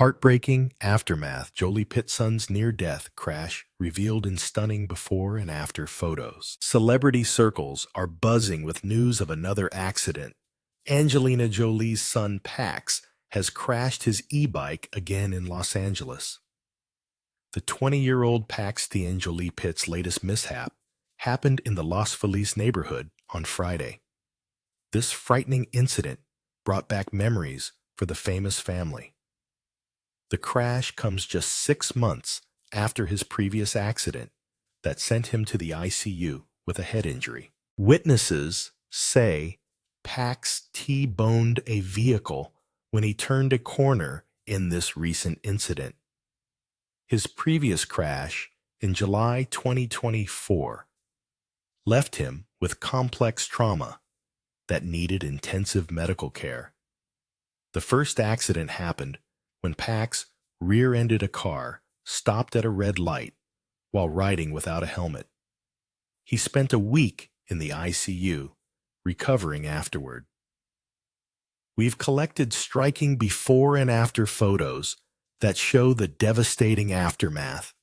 Heartbreaking aftermath. Jolie-Pitt son's near-death crash revealed in stunning before and after photos. Celebrity circles are buzzing with news of another accident. Angelina Jolie's son Pax has crashed his e-bike again in Los Angeles. The 20-year-old Pax Thien Jolie-Pitt's latest mishap happened in the Los Feliz neighborhood on Friday. This frightening incident brought back memories for the famous family. The crash comes just 6 months after his previous accident that sent him to the ICU with a head injury. Witnesses say Pax T-boned a vehicle when he turned a corner in this recent incident. His previous crash in July 2024 left him with complex trauma that needed intensive medical care. The first accident happened when Pax rear-ended a car stopped at a red light while riding without a helmet. He spent a week in the ICU, recovering afterward. We've collected striking before and after photos that show the devastating aftermath.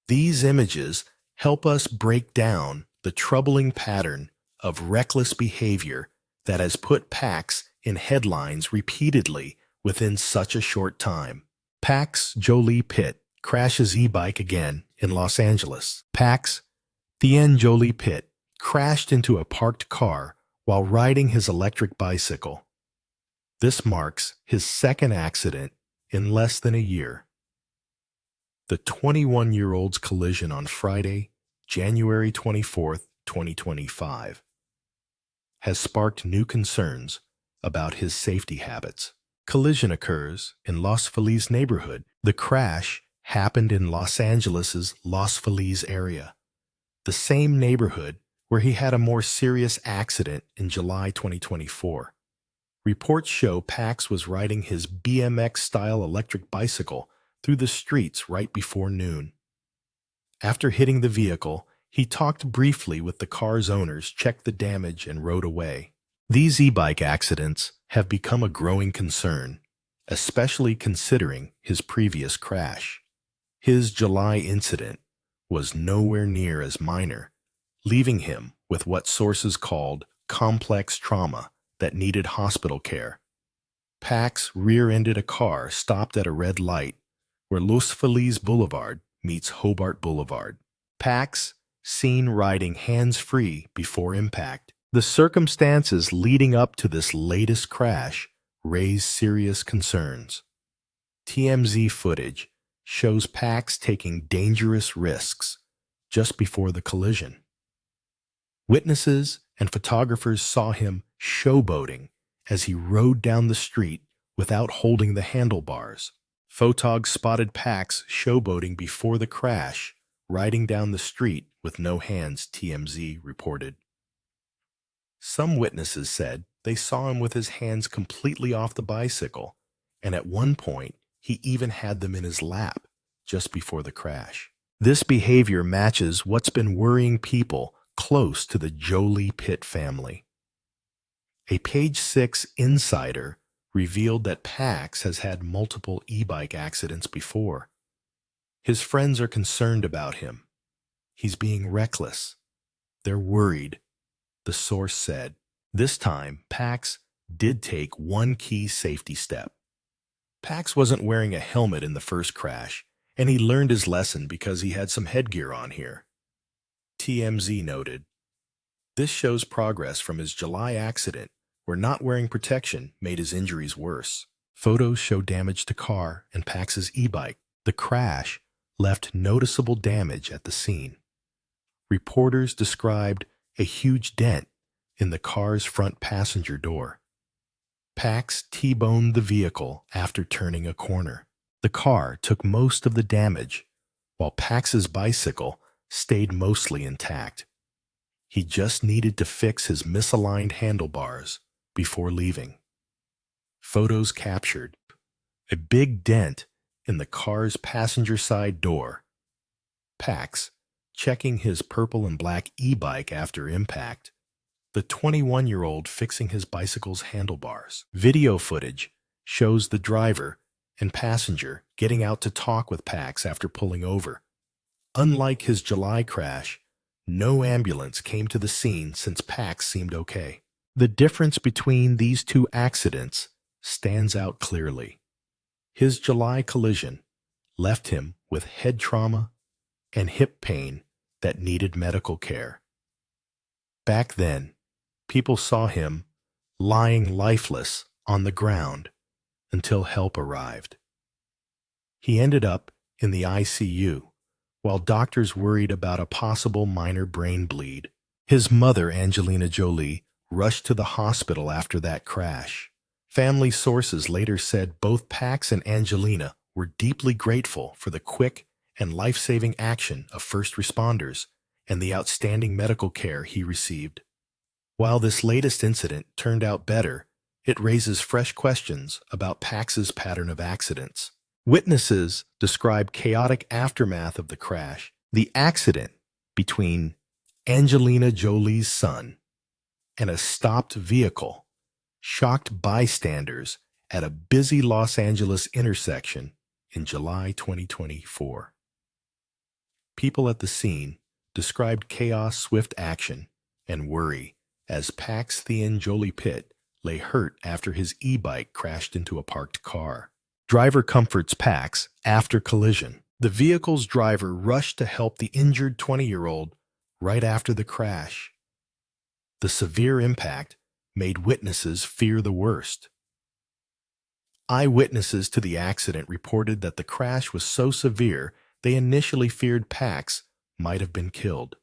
These images help us break down the troubling pattern of reckless behavior that has put Pax in headlines repeatedly within such a short time. Pax Jolie-Pitt crashes e-bike again in Los Angeles. Pax Thien Jolie-Pitt crashed into a parked car while riding his electric bicycle. This marks his second accident in less than a year. The 21-year-old's collision on Friday, January 24, 2025, has sparked new concerns about his safety habits. Collision occurs in Los Feliz neighborhood. The crash happened in Los Angeles's Los Feliz area, the same neighborhood where he had a more serious accident in July 2024. Reports show Pax was riding his BMX-style electric bicycle through the streets right before noon. After hitting the vehicle, he talked briefly with the car's owners, checked the damage, and rode away. These e-bike accidents have become a growing concern, especially considering his previous crash. His July incident was nowhere near as minor, leaving him with what sources called complex trauma that needed hospital care. Pax rear-ended a car stopped at a red light where Los Feliz Boulevard meets Hobart Boulevard. Pax seen riding hands-free before impact. The circumstances leading up to this latest crash raise serious concerns. TMZ footage shows Pax taking dangerous risks just before the collision. Witnesses and photographers saw him showboating as he rode down the street without holding the handlebars. Photogs spotted Pax showboating before the crash, riding down the street with no hands, TMZ reported. Some witnesses said they saw him with his hands completely off the bicycle, and at one point he even had them in his lap just before the crash. This behavior matches what's been worrying people close to the Jolie-Pitt family. A Page 6 insider revealed that Pax has had multiple e-bike accidents before. His friends are concerned about him. He's being reckless. They're worried, the source said. This time, Pax did take one key safety step. Pax wasn't wearing a helmet in the first crash, and he learned his lesson because he had some headgear on here. TMZ noted. This shows progress from his July accident, where not wearing protection made his injuries worse. Photos show damage to car and Pax's e-bike. The crash left noticeable damage at the scene. Reporters described a huge dent in the car's front passenger door. Pax T-boned the vehicle after turning a corner. The car took most of the damage, while Pax's bicycle stayed mostly intact. He just needed to fix his misaligned handlebars before leaving. Photos captured a big dent in the car's passenger side door. Pax checking his purple and black e-bike after impact. The 21-year-old fixing his bicycle's handlebars. Video footage shows the driver and passenger getting out to talk with Pax after pulling over. Unlike his July crash, no ambulance came to the scene since Pax seemed okay. The difference between these two accidents stands out clearly. His July collision left him with head trauma and hip pain that needed medical care. Back then, people saw him lying lifeless on the ground until help arrived. He ended up in the ICU while doctors worried about a possible minor brain bleed. His mother, Angelina Jolie, rushed to the hospital after that crash. Family sources later said both Pax and Angelina were deeply grateful for the quick and life-saving action of first responders and the outstanding medical care he received. While this latest incident turned out better, it raises fresh questions about Pax's pattern of accidents. Witnesses describe chaotic aftermath of the crash. The accident between Angelina Jolie's son and a stopped vehicle shocked bystanders at a busy Los Angeles intersection in July 2024. People at the scene described chaos, swift action, and worry as Pax Thien Jolie-Pitt lay hurt after his e-bike crashed into a parked car. Driver comforts Pax after collision. The vehicle's driver rushed to help the injured 20-year-old right after the crash. The severe impact made witnesses fear the worst. Eyewitnesses to the accident reported that the crash was so severe they initially feared Pax might have been killed.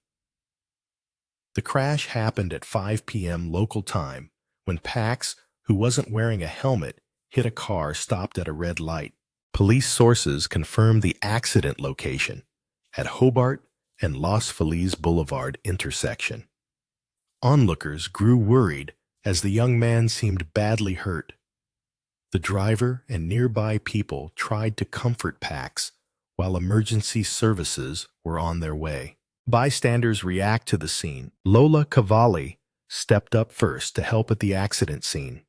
The crash happened at 5 p.m. local time when Pax, who wasn't wearing a helmet, hit a car stopped at a red light. Police sources confirmed the accident location at Hobart and Los Feliz Boulevard intersection. Onlookers grew worried as the young man seemed badly hurt. The driver and nearby people tried to comfort Pax while emergency services were on their way. Bystanders react to the scene. Lola Cavalli stepped up first to help at the accident scene.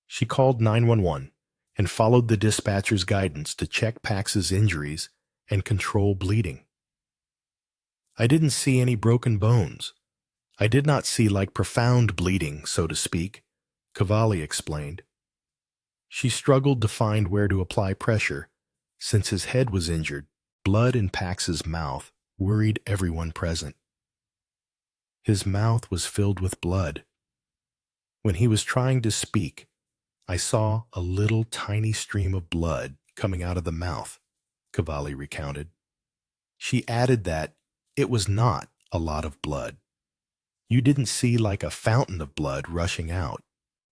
She called 911 and followed the dispatcher's guidance to check Pax's injuries and control bleeding. "I didn't see any broken bones. I did not see profound bleeding, so to speak," Cavalli explained. She struggled to find where to apply pressure since his head was injured. Blood in Pax's mouth worried everyone present. His mouth was filled with blood. When he was trying to speak, I saw a little tiny stream of blood coming out of the mouth, Cavalli recounted. She added that it was not a lot of blood. You didn't see a fountain of blood rushing out.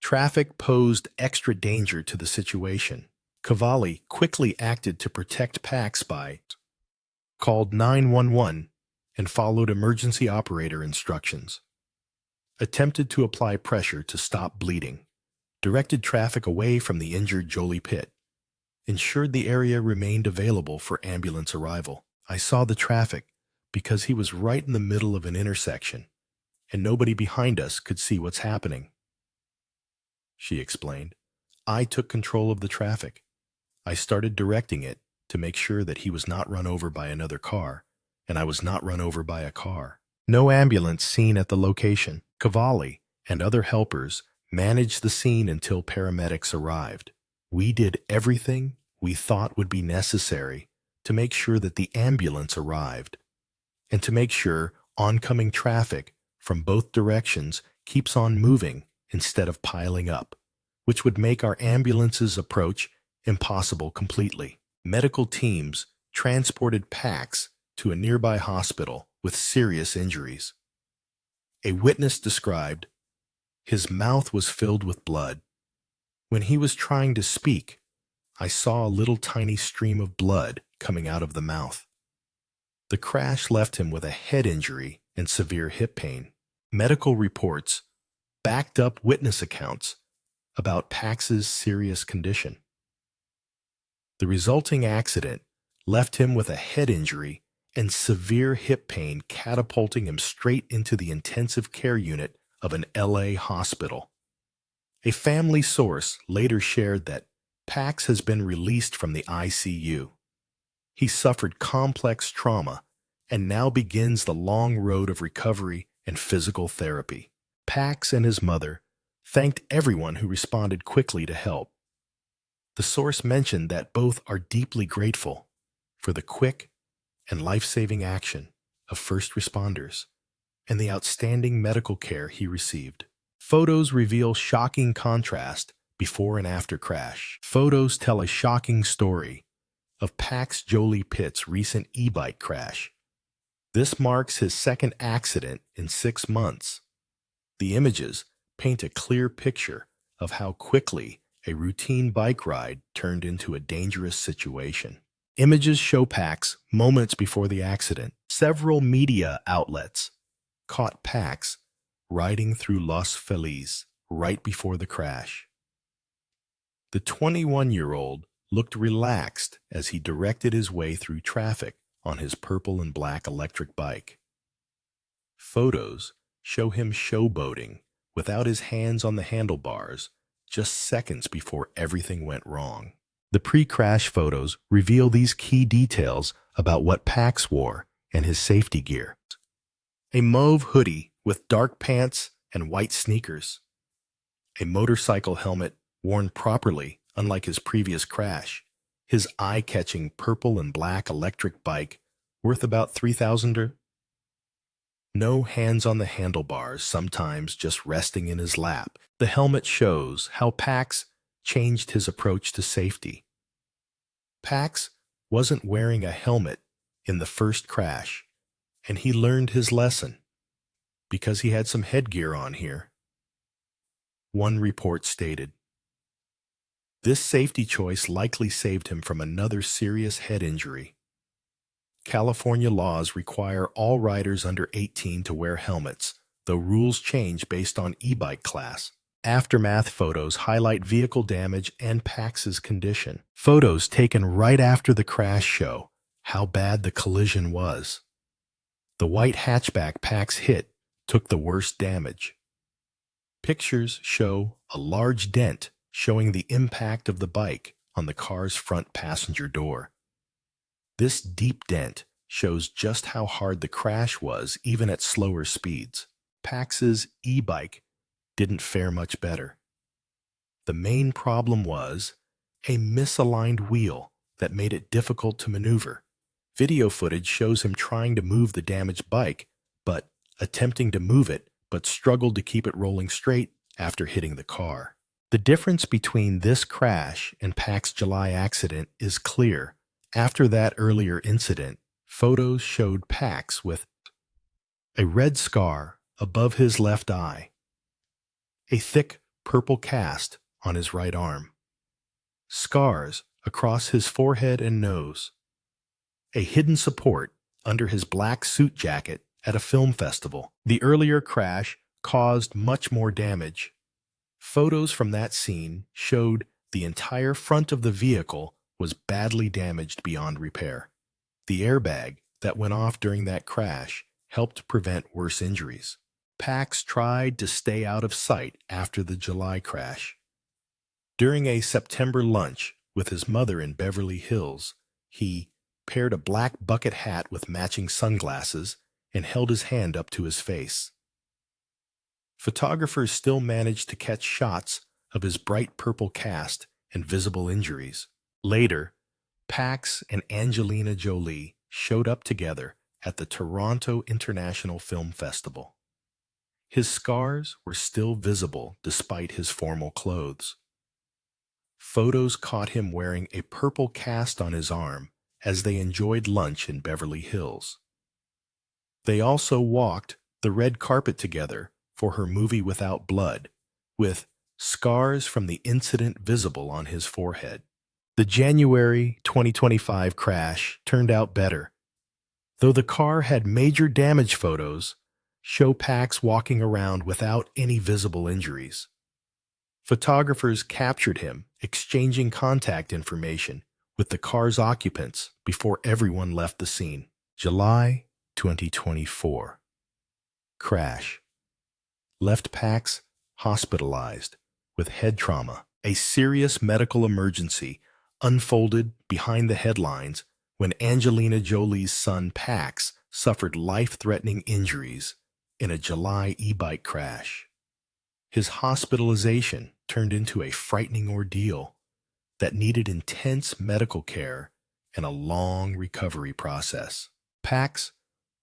Traffic posed extra danger to the situation. Cavalli quickly acted to protect Pax by called 911 and followed emergency operator instructions, attempted to apply pressure to stop bleeding, directed traffic away from the injured Jolie-Pitt, ensured the area remained available for ambulance arrival. "I saw the traffic because he was right in the middle of an intersection, and nobody behind us could see what's happening," she explained. "I took control of the traffic. I started directing it to make sure that he was not run over by another car, and I was not run over by a car." No ambulance seen at the location. Cavalli and other helpers managed the scene until paramedics arrived. "We did everything we thought would be necessary to make sure that the ambulance arrived, and to make sure oncoming traffic from both directions keeps on moving instead of piling up, which would make our ambulance's approach impossible completely." Medical teams transported Pax to a nearby hospital with serious injuries. A witness described, "His mouth was filled with blood. When he was trying to speak, I saw a little tiny stream of blood coming out of the mouth." The crash left him with a head injury and severe hip pain. Medical reports backed up witness accounts about Pax's serious condition. The resulting accident left him with a head injury and severe hip pain, catapulting him straight into the intensive care unit of an LA hospital. A family source later shared that Pax has been released from the ICU. He suffered complex trauma and now begins the long road of recovery and physical therapy. Pax and his mother thanked everyone who responded quickly to help. The source mentioned that both are deeply grateful for the quick and life-saving action of first responders and the outstanding medical care he received. Photos reveal shocking contrast before and after crash. Photos tell a shocking story of Pax Jolie-Pitt's recent e-bike crash. This marks his second accident in 6 months. The images paint a clear picture of how quickly a routine bike ride turned into a dangerous situation. Images show Pax moments before the accident. Several media outlets caught Pax riding through Los Feliz right before the crash. The 21-year-old looked relaxed as he directed his way through traffic on his purple and black electric bike. Photos show him showboating without his hands on the handlebars just seconds before everything went wrong. The pre-crash photos reveal these key details about what Pax wore and his safety gear. A mauve hoodie with dark pants and white sneakers. A motorcycle helmet worn properly, unlike his previous crash. His eye-catching purple and black electric bike, worth about $3,000. No hands on the handlebars, sometimes just resting in his lap. The helmet shows how Pax changed his approach to safety. Pax wasn't wearing a helmet in the first crash, and he learned his lesson because he had some headgear on here. One report stated, "This safety choice likely saved him from another serious head injury." California laws require all riders under 18 to wear helmets, though rules change based on e-bike class. Aftermath photos highlight vehicle damage and Pax's condition. Photos taken right after the crash show how bad the collision was. The white hatchback Pax hit took the worst damage. Pictures show a large dent showing the impact of the bike on the car's front passenger door. This deep dent shows just how hard the crash was even at slower speeds. Pax's e-bike didn't fare much better. The main problem was a misaligned wheel that made it difficult to maneuver. Video footage shows him trying to move the damaged bike, but struggled to keep it rolling straight after hitting the car. The difference between this crash and Pax's July accident is clear. After that earlier incident, photos showed Pax with a red scar above his left eye, a thick purple cast on his right arm, scars across his forehead and nose, a hidden support under his black suit jacket at a film festival. The earlier crash caused much more damage. Photos from that scene showed the entire front of the vehicle was badly damaged beyond repair. The airbag that went off during that crash helped prevent worse injuries. Pax tried to stay out of sight after the July crash. During a September lunch with his mother in Beverly Hills, he paired a black bucket hat with matching sunglasses and held his hand up to his face. Photographers still managed to catch shots of his bright purple cast and visible injuries. Later, Pax and Angelina Jolie showed up together at the Toronto International Film Festival. His scars were still visible despite his formal clothes. Photos caught him wearing a purple cast on his arm as they enjoyed lunch in Beverly Hills. They also walked the red carpet together for her movie Without Blood, with scars from the incident visible on his forehead. The January 2025 crash turned out better. Though the car had major damage, photos show Pax walking around without any visible injuries. Photographers captured him exchanging contact information with the car's occupants before everyone left the scene. July 2024. Crash. Left Pax hospitalized with head trauma A serious medical emergency unfolded behind the headlines when Angelina Jolie's son Pax suffered life-threatening injuries in a July e-bike crash. His hospitalization turned into a frightening ordeal that needed intense medical care and a long recovery process. Pax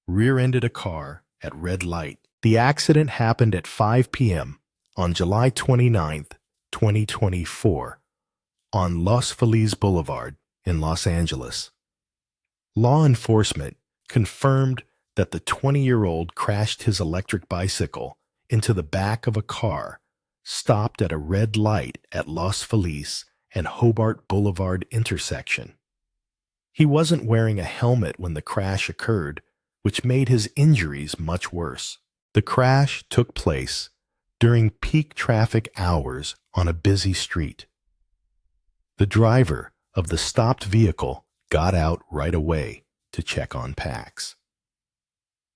rear-ended a car at red light. The accident happened at 5 p.m. on July 29, 2024, on Los Feliz Boulevard in Los Angeles. Law enforcement confirmed that the 20-year-old crashed his electric bicycle into the back of a car stopped at a red light at Los Feliz and Hobart Boulevard intersection. He wasn't wearing a helmet when the crash occurred, which made his injuries much worse. The crash took place during peak traffic hours on a busy street. The driver of the stopped vehicle got out right away to check on Pax.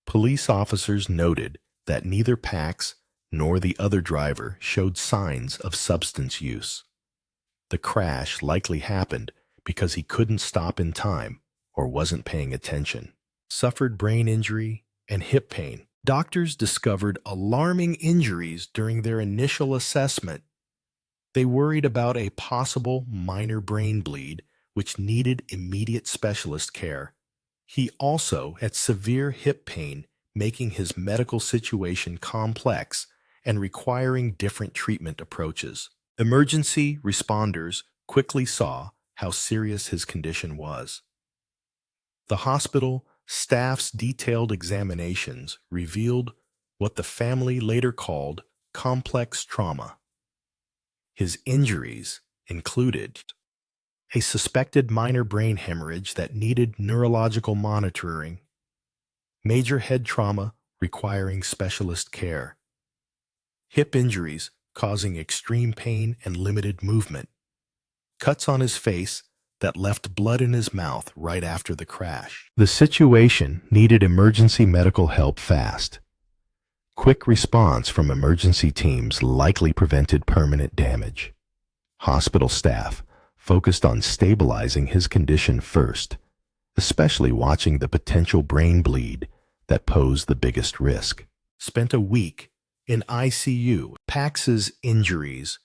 Police officers noted that neither Pax nor the other driver showed signs of substance use. The crash likely happened because he couldn't stop in time or wasn't paying attention. Suffered brain injury and hip pain. Doctors discovered alarming injuries during their initial assessment. They worried about a possible minor brain bleed, which needed immediate specialist care. He also had severe hip pain, making his medical situation complex and requiring different treatment approaches. Emergency responders quickly saw how serious his condition was. The hospital staff's detailed examinations revealed what the family later called complex trauma. His injuries included a suspected minor brain hemorrhage that needed neurological monitoring, major head trauma requiring specialist care, hip injuries causing extreme pain and limited movement, cuts on his face that left blood in his mouth right after the crash. The situation needed emergency medical help fast. Quick response from emergency teams likely prevented permanent damage. Hospital staff focused on stabilizing his condition first, especially watching the potential brain bleed that posed the biggest risk. Spent a week in ICU. Pax's injuries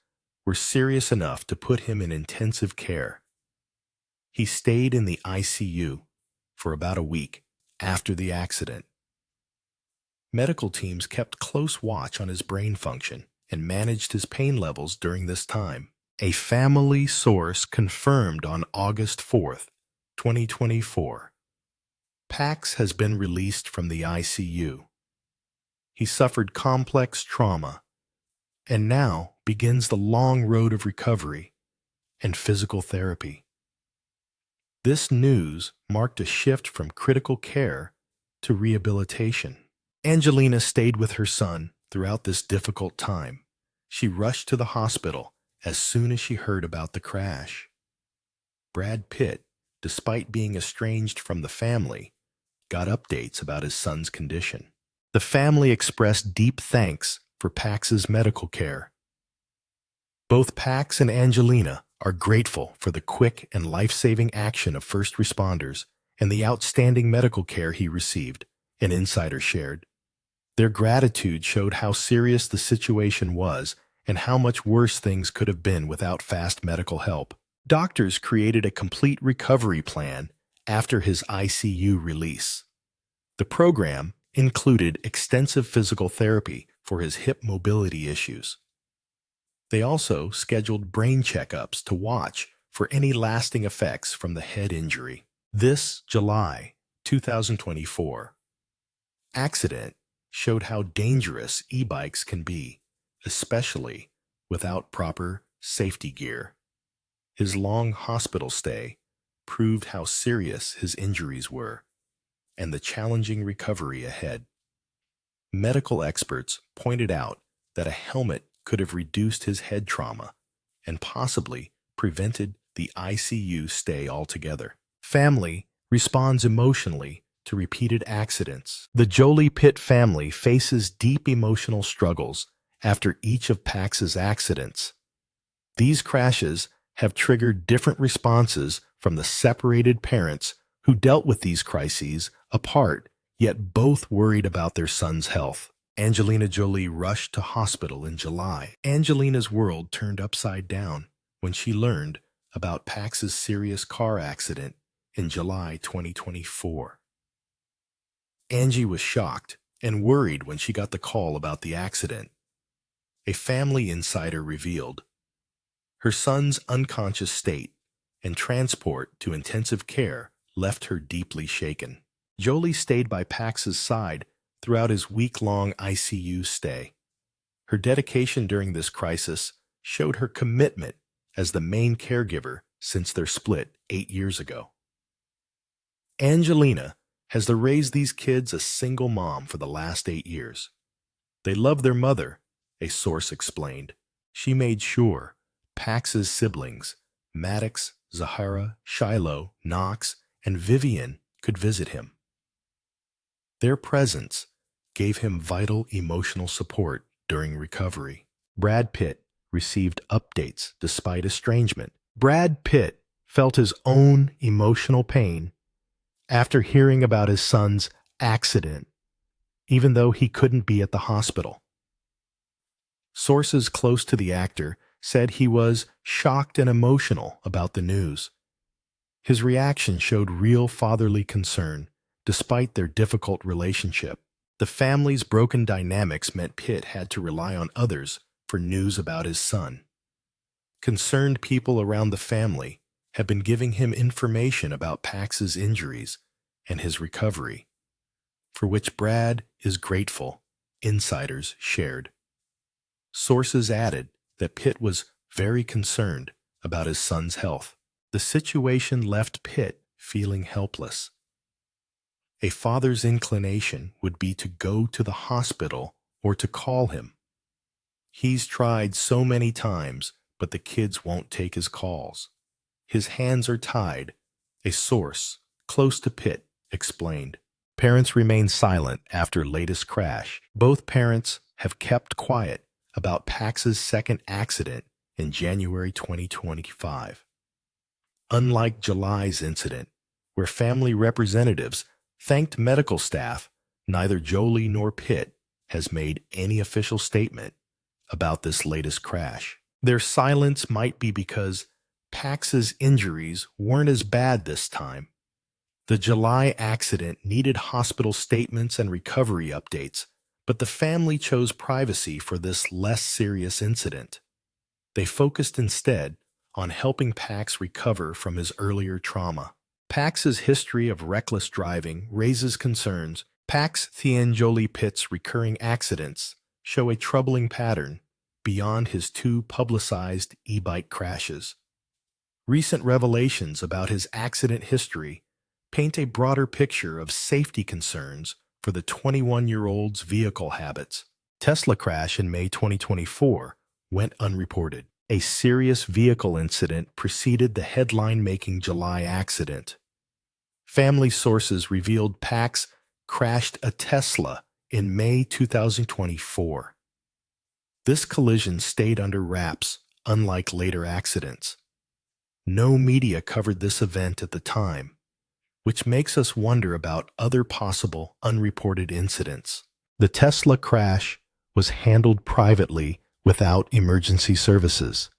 were serious enough to put him in intensive care. He stayed in the ICU for about a week after the accident. Medical teams kept close watch on his brain function and managed his pain levels during this time. A family source confirmed on August 4th, 2024, Pax has been released from the ICU. He suffered complex trauma and now begins the long road of recovery and physical therapy. This news marked a shift from critical care to rehabilitation. Angelina stayed with her son throughout this difficult time. She rushed to the hospital as soon as she heard about the crash. Brad Pitt, despite being estranged from the family, got updates about his son's condition. The family expressed deep thanks for Pax's medical care. Both Pax and Angelina are grateful for the quick and life-saving action of first responders and the outstanding medical care he received, an insider shared. Their gratitude showed how serious the situation was and how much worse things could have been without fast medical help. Doctors created a complete recovery plan after his ICU release. The program included extensive physical therapy for his hip mobility issues. They also scheduled brain checkups to watch for any lasting effects from the head injury. This July 2024 accident showed how dangerous e-bikes can be, especially without proper safety gear. His long hospital stay proved how serious his injuries were and the challenging recovery ahead. Medical experts pointed out that a helmet could have reduced his head trauma and possibly prevented the ICU stay altogether. Family responds emotionally to repeated accidents. The Jolie-Pitt family faces deep emotional struggles after each of Pax's accidents. These crashes have triggered different responses from the separated parents who dealt with these crises apart, yet both worried about their son's health. Angelina Jolie rushed to hospital in July. Angelina's world turned upside down when she learned about Pax's serious car accident in July 2024. Angie was shocked and worried when she got the call about the accident. A family insider revealed her son's unconscious state and transport to intensive care left her deeply shaken. Jolie stayed by Pax's side throughout his week-long ICU stay. Her dedication during this crisis showed her commitment as the main caregiver since their split 8 years ago. Angelina has raised these kids a single mom for the last 8 years. They love their mother, a source explained. She made sure Pax's siblings, Maddox, Zahara, Shiloh, Knox, and Vivian, could visit him. Their presence gave him vital emotional support during recovery. Brad Pitt received updates despite estrangement. Brad Pitt felt his own emotional pain after hearing about his son's accident, even though he couldn't be at the hospital. Sources close to the actor said he was shocked and emotional about the news. His reaction showed real fatherly concern, despite their difficult relationship. The family's broken dynamics meant Pitt had to rely on others for news about his son. Concerned people around the family have been giving him information about Pax's injuries and his recovery, for which Brad is grateful, insiders shared. Sources added that Pitt was very concerned about his son's health. The situation left Pitt feeling helpless. A father's inclination would be to go to the hospital or to call him. He's tried so many times, but the kids won't take his calls. His hands are tied, a source close to Pitt explained. Parents remain silent after latest crash. Both parents have kept quiet about Pax's second accident in January 2025. Unlike July's incident, where family representatives thanked medical staff, neither Jolie nor Pitt has made any official statement about this latest crash. Their silence might be because Pax's injuries weren't as bad this time. The July accident needed hospital statements and recovery updates, but the family chose privacy for this less serious incident. They focused instead on helping Pax recover from his earlier trauma. Pax's history of reckless driving raises concerns. Pax Thien Jolie-Pitt's recurring accidents show a troubling pattern beyond his 2 publicized e-bike crashes. Recent revelations about his accident history paint a broader picture of safety concerns for the 21-year-old's vehicle habits. Tesla crash in May 2024 went unreported. A serious vehicle incident preceded the headline-making July accident. Family sources revealed Pax crashed a Tesla in May 2024. This collision stayed under wraps, unlike later accidents. No media covered this event at the time, which makes us wonder about other possible unreported incidents. The Tesla crash was handled privately without emergency services.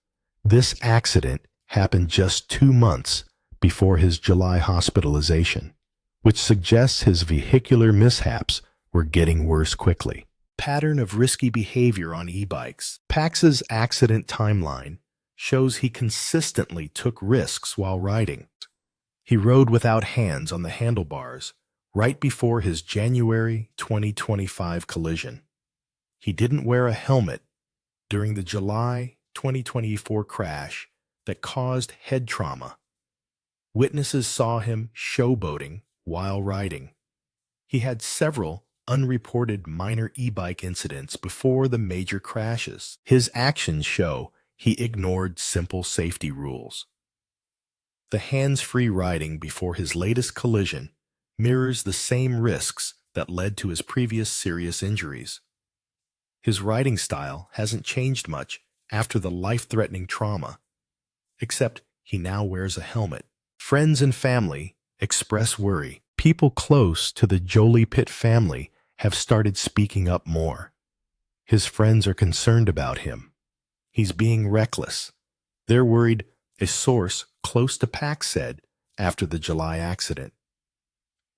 This accident happened just 2 months before his July hospitalization, which suggests his vehicular mishaps were getting worse quickly. Pattern of risky behavior on e-bikes. Pax's accident timeline shows he consistently took risks while riding. He rode without hands on the handlebars right before his January 2025 collision. He didn't wear a helmet during the July 2024 crash that caused head trauma. Witnesses saw him showboating while riding. He had several unreported minor e-bike incidents before the major crashes. His actions show he ignored simple safety rules. The hands-free riding before his latest collision mirrors the same risks that led to his previous serious injuries. His riding style hasn't changed much after the life-threatening trauma, except he now wears a helmet. Friends and family express worry. People close to the Jolie-Pitt family have started speaking up more. His friends are concerned about him. He's being reckless. They're worried, a source close to Pax said after the July accident.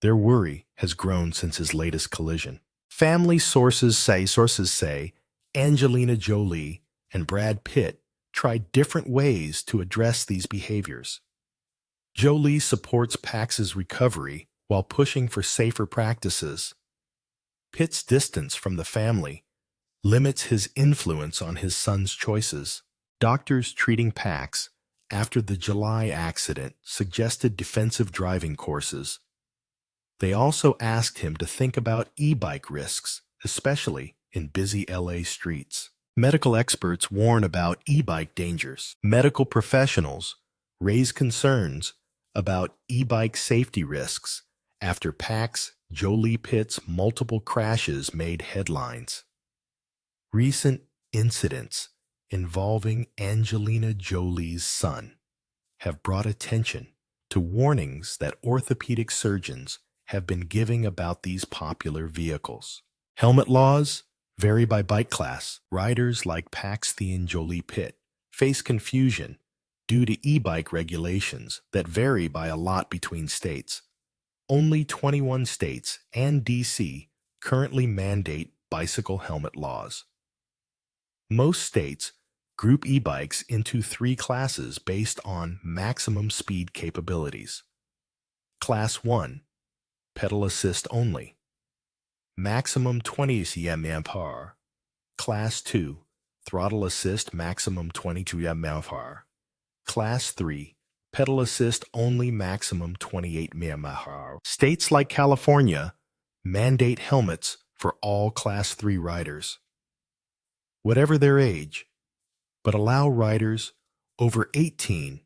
Their worry has grown since his latest collision. Family sources say Angelina Jolie and Brad Pitt tried different ways to address these behaviors. Jolie supports Pax's recovery while pushing for safer practices. Pitt's distance from the family limits his influence on his son's choices. Doctors treating Pax after the July accident suggested defensive driving courses. They also asked him to think about e-bike risks, especially in busy LA streets. Medical experts warn about e-bike dangers. Medical professionals raise concerns about e-bike safety risks after Pax Jolie-Pitt's multiple crashes made headlines. Recent incidents involving Angelina Jolie's son have brought attention to warnings that orthopedic surgeons have been giving about these popular vehicles. Helmet laws vary by bike class. Riders like Pax Thien Jolie-Pitt face confusion due to e-bike regulations that vary by a lot between states. Only 21 states and D.C. currently mandate bicycle helmet laws. Most states group e-bikes into 3 classes based on maximum speed capabilities. Class 1, pedal assist only, maximum 20 km/h. Class 2, throttle assist maximum 22 km/h. Class 3, pedal assist only maximum 28 km/h. States like California mandate helmets for all Class 3 riders, whatever their age, but allow riders over 18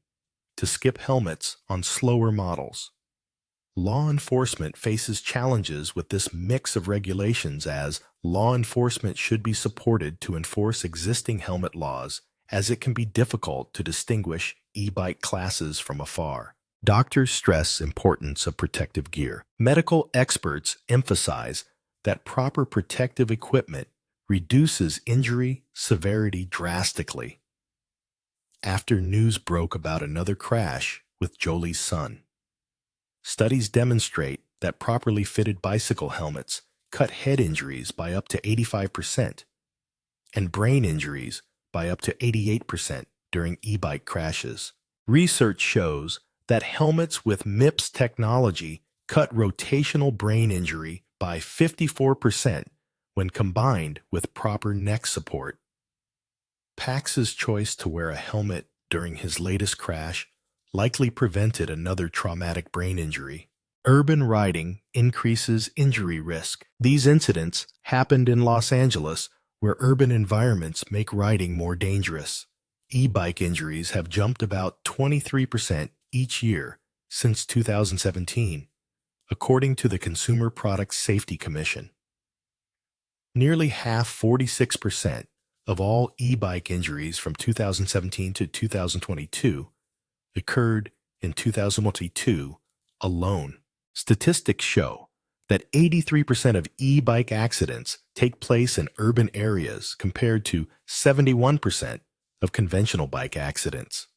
to skip helmets on slower models. Law enforcement faces challenges with this mix of regulations, as law enforcement should be supported to enforce existing helmet laws, as it can be difficult to distinguish e-bike classes from afar. Doctors stress importance of protective gear. Medical experts emphasize that proper protective equipment reduces injury severity drastically. After news broke about another crash with Jolie's son, studies demonstrate that properly fitted bicycle helmets cut head injuries by up to 85% and brain injuries by up to 88% during e-bike crashes. Research shows that helmets with MIPS technology cut rotational brain injury by 54% when combined with proper neck support. Pax's choice to wear a helmet during his latest crash likely prevented another traumatic brain injury. Urban riding increases injury risk. These incidents happened in Los Angeles, where urban environments make riding more dangerous. E-bike injuries have jumped about 23% each year since 2017, according to the Consumer Product Safety Commission. Nearly half, 46%, of all e-bike injuries from 2017 to 2022 occurred in 2022 alone. Statistics show that 83% of e-bike accidents take place in urban areas compared to 71% of conventional bike accidents.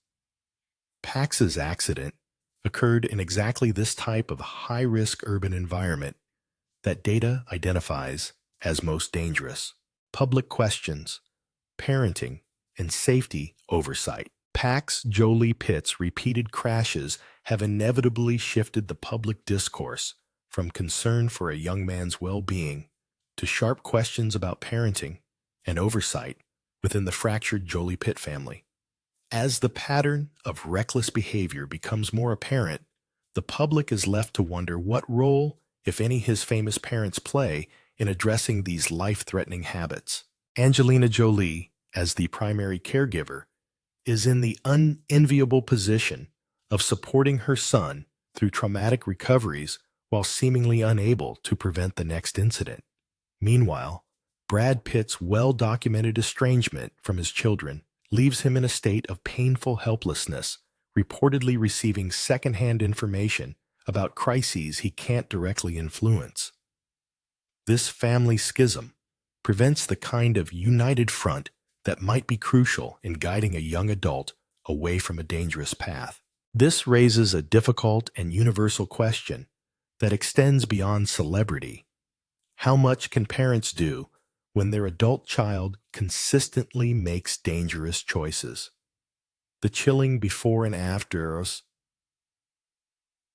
Pax's accident occurred in exactly this type of high-risk urban environment that data identifies as most dangerous. Public questions, parenting, and safety oversight. Pax Jolie-Pitt's repeated crashes have inevitably shifted the public discourse from concern for a young man's well-being to sharp questions about parenting and oversight within the fractured Jolie-Pitt family. As the pattern of reckless behavior becomes more apparent, the public is left to wonder what role, if any, his famous parents play in addressing these life-threatening habits. Angelina Jolie, as the primary caregiver, is in the unenviable position of supporting her son through traumatic recoveries while seemingly unable to prevent the next incident. Meanwhile, Brad Pitt's well-documented estrangement from his children leaves him in a state of painful helplessness, reportedly receiving secondhand information about crises he can't directly influence. This family schism prevents the kind of united front that might be crucial in guiding a young adult away from a dangerous path. This raises a difficult and universal question that extends beyond celebrity. How much can parents do when their adult child consistently makes dangerous choices? The chilling before and afters